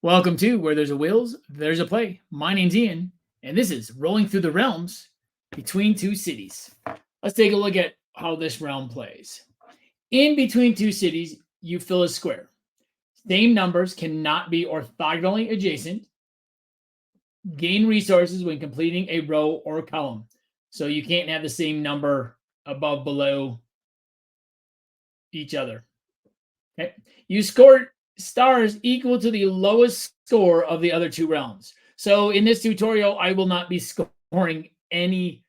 Welcome to Where There's a Wills, There's a Play. My name's Ian, and this is Rolling Through the Realms Between Two Cities. Let's take a look at how this realm plays. In between two cities, you fill a square. Same numbers cannot be orthogonally adjacent. Gain resources when completing a row or column. So you can't have the same number above, below each other. Okay. You score stars equal to the lowest score of the other two realms. So in this tutorial, I will not be scoring any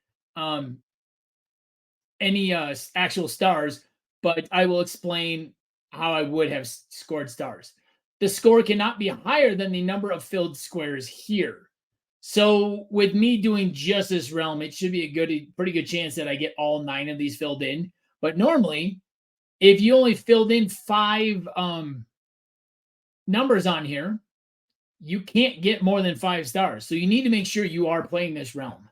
actual stars, but I will explain how I would have scored stars. The score cannot be higher than the number of filled squares here. So with me doing just this realm, it should be a pretty good chance that I get all 9 of these filled in. But normally, if you only filled in 5 numbers on here, you can't get more than 5 stars. So you need to make sure you are playing this realm.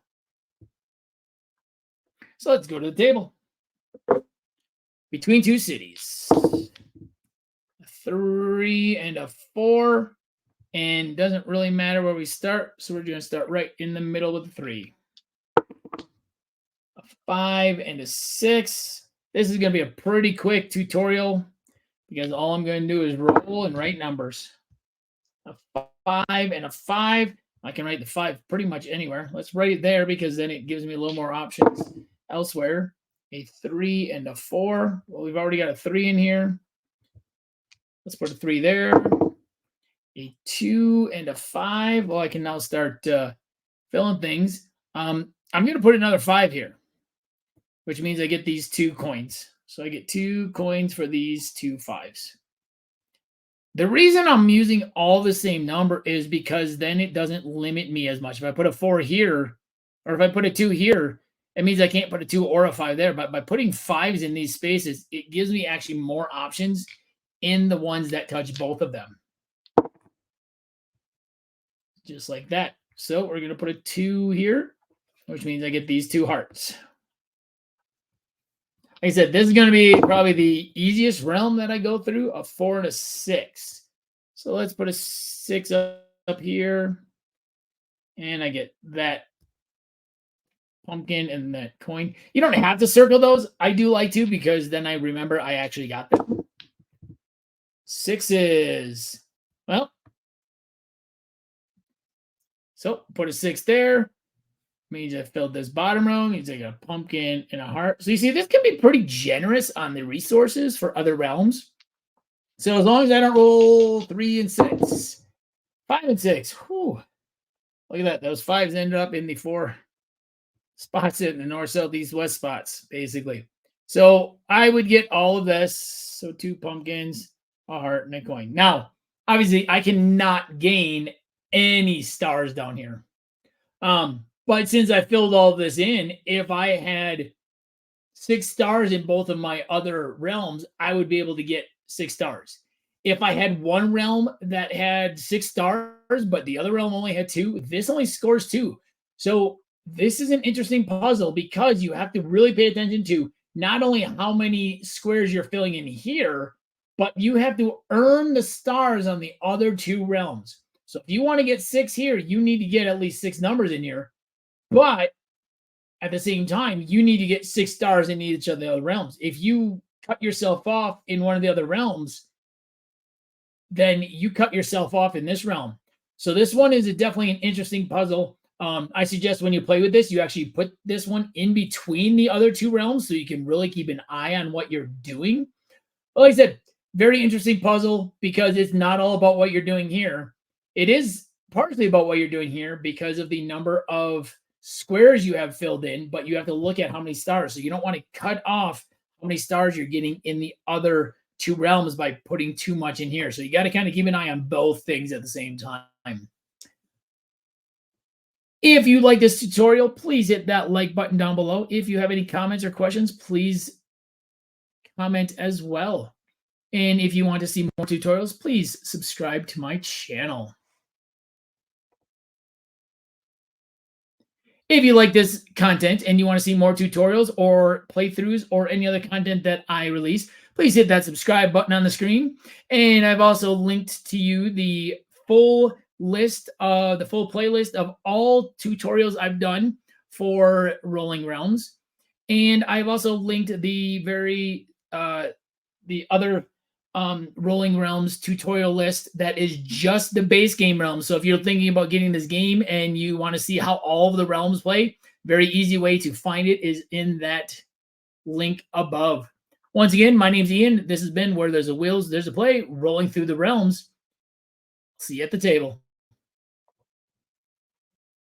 So let's go to the table. Between two cities. A 3 and a 4. And doesn't really matter where we start. So we're going to start right in the middle with a 3. A 5 and a 6. This is going to be a pretty quick tutorial because all I'm going to do is roll and write numbers. A 5 and a 5. I can write the 5 pretty much anywhere. Let's write it there because then it gives me a little more options elsewhere. A 3 and a 4. Well, we've already got a 3 in here. Let's put a 3 there. A 2 and a 5. Well, I can now start filling things. I'm going to put another 5 here, which means I get these 2 coins. So I get 2 coins for these 2 5s. The reason I'm using all the same number is because then it doesn't limit me as much. If I put a 4 here, or if I put a 2 here, it means I can't put a 2 or a 5 there. But by putting 5s in these spaces, it gives me actually more options in the ones that touch both of them. Just like that. So we're going to put a 2 here, which means I get these 2 hearts. Like I said, this is going to be probably the easiest realm that I go through, a 4 and a 6. So let's put a 6 up here. And I get that pumpkin and that coin. You don't have to circle those. I do like to because then I remember I actually got them. 6s. Well, so put a 6 there. Means I filled this bottom row. Means I got a pumpkin and a heart. So you see, this can be pretty generous on the resources for other realms. So as long as I don't roll 3 and 6, 5 and 6. Whew. Look at that. Those 5s ended up in the 4 spots in the north, south, east, west spots, basically. So I would get all of this. So 2 pumpkins, a heart, and a coin. Now, obviously, I cannot gain any stars down here. But since I filled all this in, if I had 6 stars in both of my other realms, I would be able to get 6 stars. If I had one realm that had 6 stars, but the other realm only had 2, this only scores 2. So this is an interesting puzzle because you have to really pay attention to not only how many squares you're filling in here, but you have to earn the stars on the other 2 realms. So if you want to get 6 here, you need to get at least 6 numbers in here. But at the same time, you need to get 6 stars in each of the other realms. If you cut yourself off in one of the other realms, then you cut yourself off in this realm. So this one is definitely an interesting puzzle. I suggest when you play with this, you actually put this one in between the other 2 realms so you can really keep an eye on what you're doing. But like I said, very interesting puzzle because it's not all about what you're doing here. It is partially about what you're doing here because of the number of squares you have filled in, but you have to look at how many stars. So you don't want to cut off how many stars you're getting in the other 2 realms by putting too much in here. So you got to kind of keep an eye on both things at the same time. If you like this tutorial, please hit that like button down below. If you have any comments or questions, please comment as well. And if you want to see more tutorials, please subscribe to my channel. If you like this content and you want to see more tutorials or playthroughs or any other content that I release, please hit that subscribe button on the screen. And I've also linked to you the full list, the full playlist of all tutorials I've done for Rolling Realms. And I've also linked the other Rolling Realms tutorial list that is just the base game realms. So if you're thinking about getting this game and you want to see how all of the realms play, very easy way to find it is in that link above. Once again, my name's Ian. This has been Where There's a Wheels, There's a Play, rolling through the realms. See you at the table.